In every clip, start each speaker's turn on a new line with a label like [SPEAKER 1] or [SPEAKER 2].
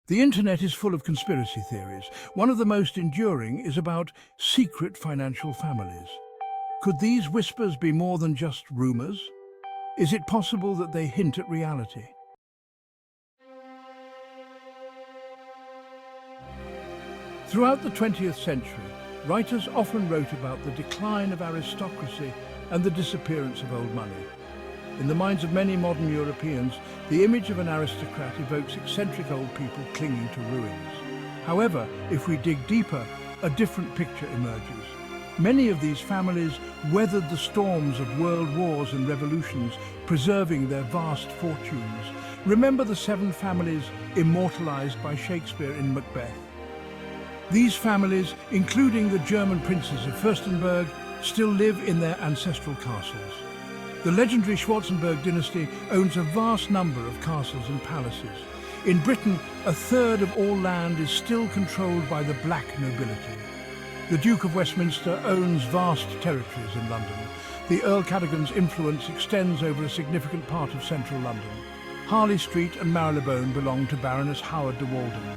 [SPEAKER 1] The internet is full of conspiracy theories. One of the most enduring is about secret financial families. Could these whispers be more than just rumors? Is it possible that they hint at reality? Throughout the 20th century, writers often wrote about the decline of aristocracy and the disappearance of old money. In the minds of many modern Europeans, the image of an aristocrat evokes eccentric old people clinging to ruins. However, if we dig deeper, a different picture emerges. Many of these families weathered the storms of world wars and revolutions, preserving their vast fortunes. Remember the 7 families immortalized by Shakespeare in Macbeth? These families, including the German princes of Fürstenberg, still live in their ancestral castles. The legendary Schwarzenberg dynasty owns a vast number of castles and palaces. In Britain, a third of all land is still controlled by the black nobility. The Duke of Westminster owns vast territories in London. The Earl Cadogan's influence extends over a significant part of central London. Harley Street and Marylebone belong to Baroness Howard de Walden.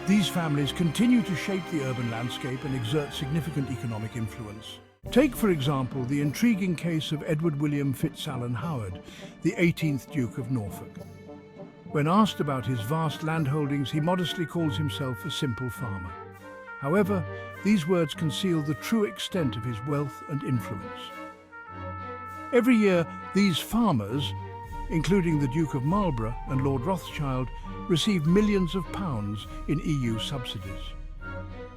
[SPEAKER 1] These families continue to shape the urban landscape and exert significant economic influence. Take, for example, the intriguing case of Edward William Fitzalan-Howard, the 18th Duke of Norfolk. When asked about his vast landholdings, he modestly calls himself a simple farmer. However, these words conceal the true extent of his wealth and influence. Every year, these farmers, including the Duke of Marlborough and Lord Rothschild, receive millions of pounds in EU subsidies.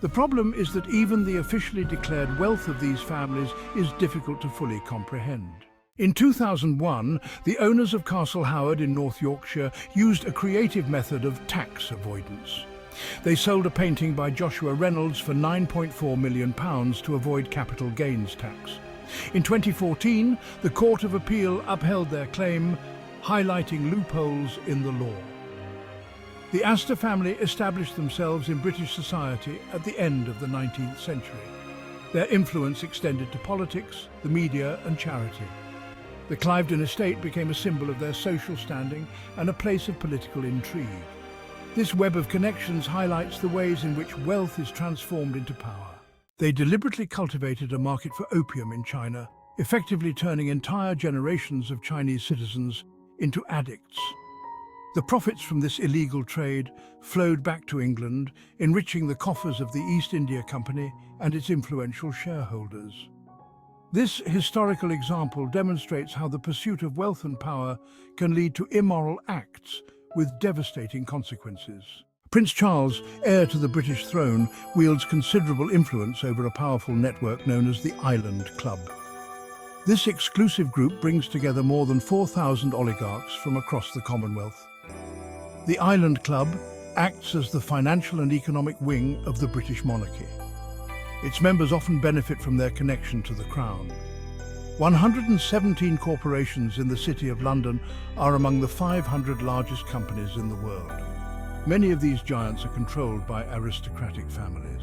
[SPEAKER 1] The problem is that even the officially declared wealth of these families is difficult to fully comprehend. In 2001, the owners of Castle Howard in North Yorkshire used a creative method of tax avoidance. They sold a painting by Joshua Reynolds for £9.4 million to avoid capital gains tax. In 2014, the Court of Appeal upheld their claim, highlighting loopholes in the law. The Astor family established themselves in British society at the end of the 19th century. Their influence extended to politics, the media and charity. The Cliveden estate became a symbol of their social standing and a place of political intrigue. This web of connections highlights the ways in which wealth is transformed into power. They deliberately cultivated a market for opium in China, effectively turning entire generations of Chinese citizens into addicts. The profits from this illegal trade flowed back to England, enriching the coffers of the East India Company and its influential shareholders. This historical example demonstrates how the pursuit of wealth and power can lead to immoral acts with devastating consequences. Prince Charles, heir to the British throne, wields considerable influence over a powerful network known as the Island Club. This exclusive group brings together more than 4,000 oligarchs from across the Commonwealth. The Island Club acts as the financial and economic wing of the British monarchy. Its members often benefit from their connection to the Crown. 117 corporations in the City of London are among the 500 largest companies in the world. Many of these giants are controlled by aristocratic families.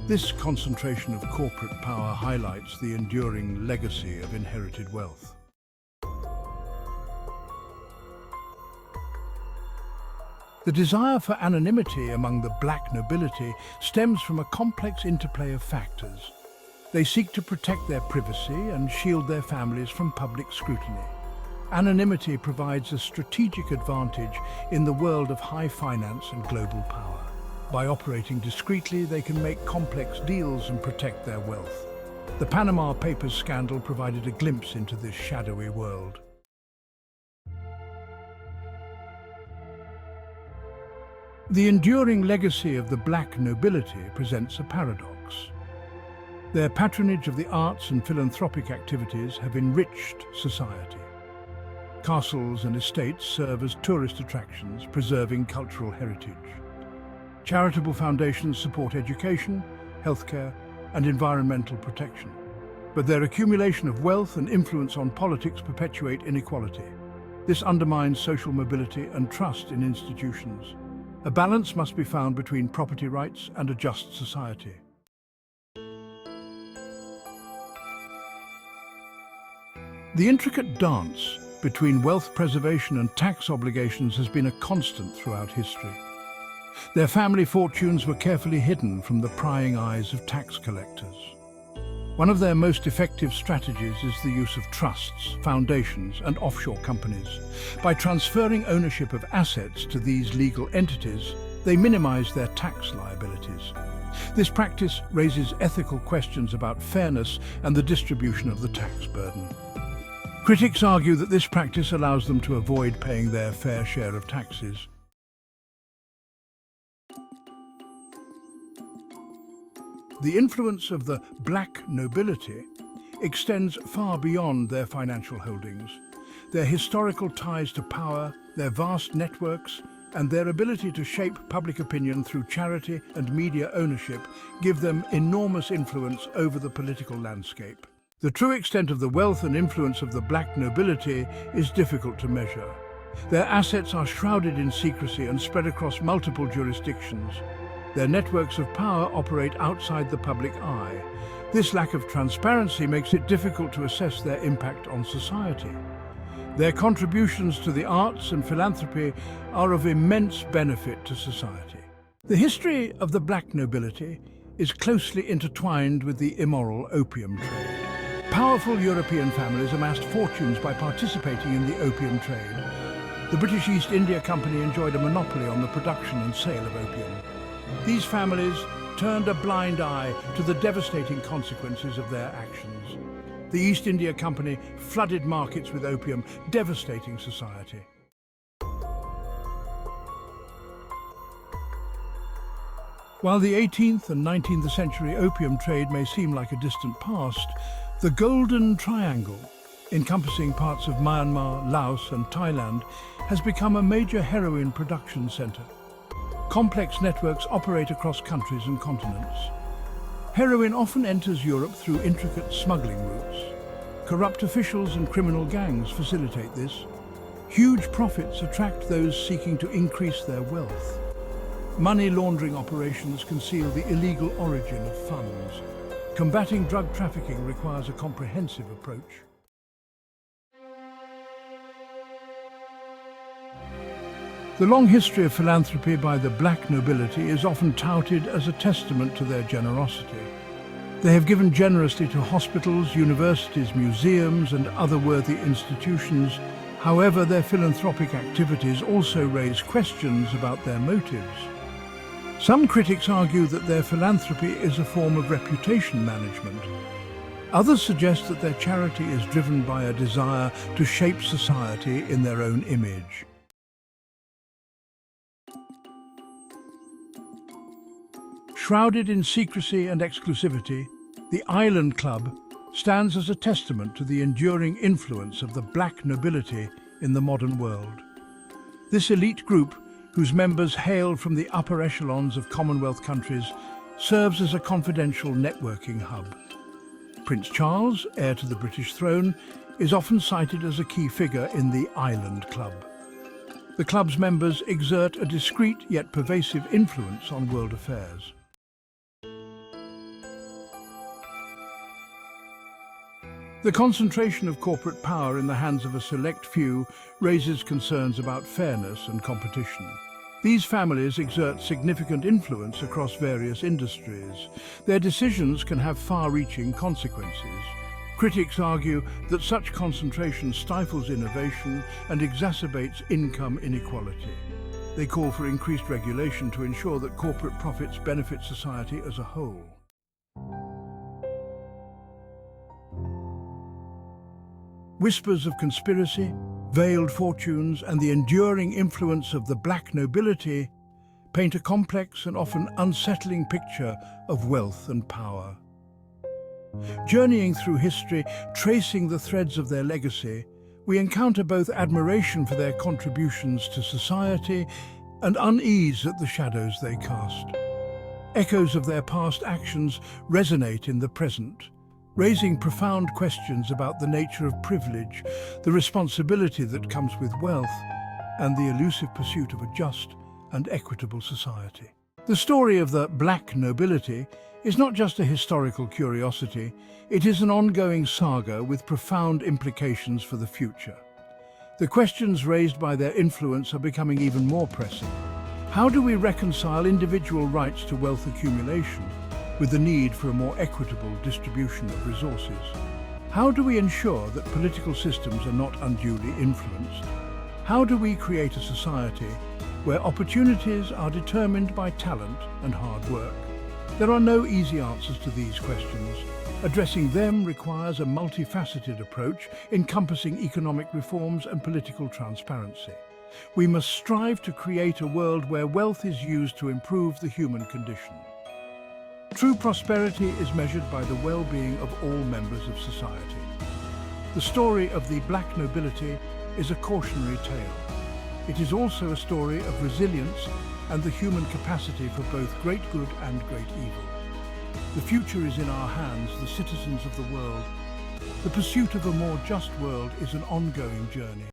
[SPEAKER 1] This concentration of corporate power highlights the enduring legacy of inherited wealth. The desire for anonymity among the black nobility stems from a complex interplay of factors. They seek to protect their privacy and shield their families from public scrutiny. Anonymity provides a strategic advantage in the world of high finance and global power. By operating discreetly, they can make complex deals and protect their wealth. The Panama Papers scandal provided a glimpse into this shadowy world. The enduring legacy of the black nobility presents a paradox. Their patronage of the arts and philanthropic activities have enriched society. Castles and estates serve as tourist attractions, preserving cultural heritage. Charitable foundations support education, healthcare, and environmental protection. But their accumulation of wealth and influence on politics perpetuate inequality. This undermines social mobility and trust in institutions. A balance must be found between property rights and a just society. The intricate dance between wealth preservation and tax obligations has been a constant throughout history. Their family fortunes were carefully hidden from the prying eyes of tax collectors. One of their most effective strategies is the use of trusts, foundations, and offshore companies. By transferring ownership of assets to these legal entities, they minimize their tax liabilities. This practice raises ethical questions about fairness and the distribution of the tax burden. Critics argue that this practice allows them to avoid paying their fair share of taxes. The influence of the black nobility extends far beyond their financial holdings. Their historical ties to power, their vast networks, and their ability to shape public opinion through charity and media ownership give them enormous influence over the political landscape. The true extent of the wealth and influence of the black nobility is difficult to measure. Their assets are shrouded in secrecy and spread across multiple jurisdictions. Their networks of power operate outside the public eye. This lack of transparency makes it difficult to assess their impact on society. Their contributions to the arts and philanthropy are of immense benefit to society. The history of the black nobility is closely intertwined with the immoral opium trade. Powerful European families amassed fortunes by participating in the opium trade. The British East India Company enjoyed a monopoly on the production and sale of opium. These families turned a blind eye to the devastating consequences of their actions. The East India Company flooded markets with opium, devastating society. While the 18th and 19th century opium trade may seem like a distant past, the Golden Triangle, encompassing parts of Myanmar, Laos and Thailand, has become a major heroin production center. Complex networks operate across countries and continents. Heroin often enters Europe through intricate smuggling routes. Corrupt officials and criminal gangs facilitate this. Huge profits attract those seeking to increase their wealth. Money laundering operations conceal the illegal origin of funds. Combating drug trafficking requires a comprehensive approach. The long history of philanthropy by the black nobility is often touted as a testament to their generosity. They have given generously to hospitals, universities, museums, and other worthy institutions. However, their philanthropic activities also raise questions about their motives. Some critics argue that their philanthropy is a form of reputation management. Others suggest that their charity is driven by a desire to shape society in their own image. Shrouded in secrecy and exclusivity, the Island Club stands as a testament to the enduring influence of the black nobility in the modern world. This elite group, whose members hail from the upper echelons of Commonwealth countries, serves as a confidential networking hub. Prince Charles, heir to the British throne, is often cited as a key figure in the Island Club. The club's members exert a discreet yet pervasive influence on world affairs. The concentration of corporate power in the hands of a select few raises concerns about fairness and competition. These families exert significant influence across various industries. Their decisions can have far-reaching consequences. Critics argue that such concentration stifles innovation and exacerbates income inequality. They call for increased regulation to ensure that corporate profits benefit society as a whole. Whispers of conspiracy, veiled fortunes, and the enduring influence of the black nobility paint a complex and often unsettling picture of wealth and power. Journeying through history, tracing the threads of their legacy, we encounter both admiration for their contributions to society and unease at the shadows they cast. Echoes of their past actions resonate in the present, raising profound questions about the nature of privilege, the responsibility that comes with wealth, and the elusive pursuit of a just and equitable society. The story of the black nobility is not just a historical curiosity, it is an ongoing saga with profound implications for the future. The questions raised by their influence are becoming even more pressing. How do we reconcile individual rights to wealth accumulation with the need for a more equitable distribution of resources? How do we ensure that political systems are not unduly influenced? How do we create a society where opportunities are determined by talent and hard work? There are no easy answers to these questions. Addressing them requires a multifaceted approach encompassing economic reforms and political transparency. We must strive to create a world where wealth is used to improve the human condition. True prosperity is measured by the well-being of all members of society. The story of the black nobility is a cautionary tale. It is also a story of resilience and the human capacity for both great good and great evil. The future is in our hands, the citizens of the world. The pursuit of a more just world is an ongoing journey.